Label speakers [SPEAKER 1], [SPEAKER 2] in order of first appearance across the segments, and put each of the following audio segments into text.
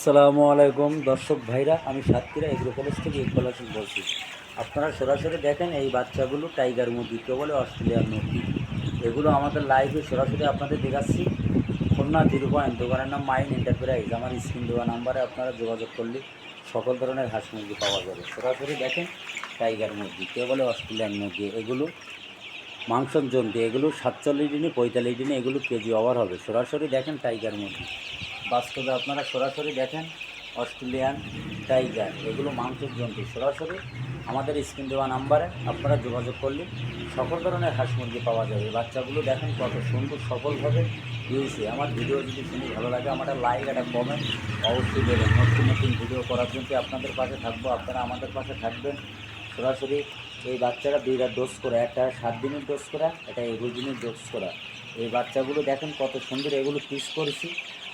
[SPEAKER 1] আসসালামু আলাইকুম দর্শক ভাইরা, আমি সাতক্ষীরা এগ্রো কলেজ থেকে ইকবাল হাসান বলছি। আপনারা সরাসরি দেখেন এই বাচ্চাগুলো টাইগার মুরগি, কেউ বলে অস্ট্রেলিয়ান মুরগি। এগুলো আমাদের লাইভে সরাসরি আপনাদের দেখাচ্ছি। খুলনা 0 পয়েন্ট, দোকানের নাম মাইন এন্টারপ্রাইজ। আমার স্ক্রিন দেওয়া নাম্বারে আপনারা যোগাযোগ করলে সকল ধরনের হাঁস মুরগি পাওয়া যাবে। সরাসরি দেখেন টাইগার মুরগি, কেউ বলে অস্ট্রেলিয়ান মুরগি। এগুলো মাংসর জন্তি, এগুলো 47 দিনে 45 দিনে এগুলো কেজি ওভার হবে। সরাসরি দেখেন টাইগার মুরগি, বাস্তবে আপনারা সরাসরি দেখেন অস্ট্রেলিয়ান টাইগার, এগুলো মাংসের জন্তু। সরাসরি আমাদের স্ক্রিন দেওয়া নাম্বারে আপনারা যোগাযোগ করলে সকল ধরনের হাঁস মুরগি পাওয়া যাবে। এই বাচ্চাগুলো দেখেন কত সুন্দর সফলভাবে দিয়েছে। আমার ভিডিও যদি শুনে ভালো লাগে, আমার একটা লাইক, একটা কমেন্ট অবশ্যই দেবেন। নতুন নতুন ভিডিও করার জন্য আপনাদের পাশে থাকবো, আপনারা আমাদের পাশে থাকবেন। সরাসরি এই বাচ্চারা 2টা ডোজ করে, একটা 7 দিনের ডোজ করা, একটা 21 দিনের ডোজ করা। এই বাচ্চাগুলো দেখেন কত সুন্দর, এগুলো পিস করেছি।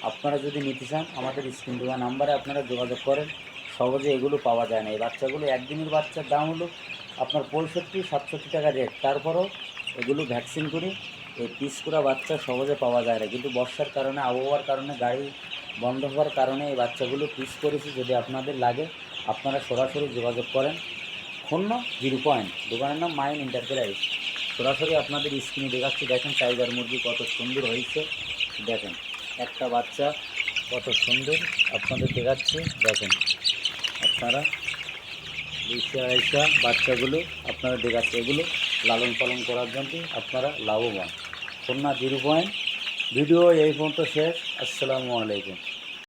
[SPEAKER 1] আপনারা যদি নিতে চান আমাদের স্ক্রিন দেওয়া নাম্বারে আপনারা যোগাযোগ করেন। সহজে এগুলো পাওয়া যায় না। এই বাচ্চাগুলো একদিনের বাচ্চার দাম হলো আপনার 65-67 টাকা রেট। তারপরও এগুলো ভ্যাকসিন করে এই পিস করা বাচ্চা সহজে পাওয়া যায় না, কিন্তু বর্ষার কারণে, আবহাওয়ার কারণে, গাড়ি বন্ধ হওয়ার কারণে এই বাচ্চাগুলো পিস করেছি। যদি আপনাদের লাগে আপনারা সরাসরি যোগাযোগ করেন। খুলনা 0 পয়েন্ট, দোকানের নাম মাইন এন্টারপ্রাইজ। সরাসরি আপনাদের স্ক্রিনে দেখাচ্ছি। দেখেন টাইগার মুরগি কত সুন্দর হয়েছে। দেখেন একটা বাচ্চা কত সুন্দর আপনাদের দেখাচ্ছি। দেখেন আপনারা 200-250 বাচ্চাগুলো আপনারা দেখাচ্ছে। এগুলো লালন পালন করার জন্য আপনারা লাভবান। খুলনা 0 পয়েন্ট। ভিডিও এই পর্যন্ত শেষ। আসসালামু আলাইকুম।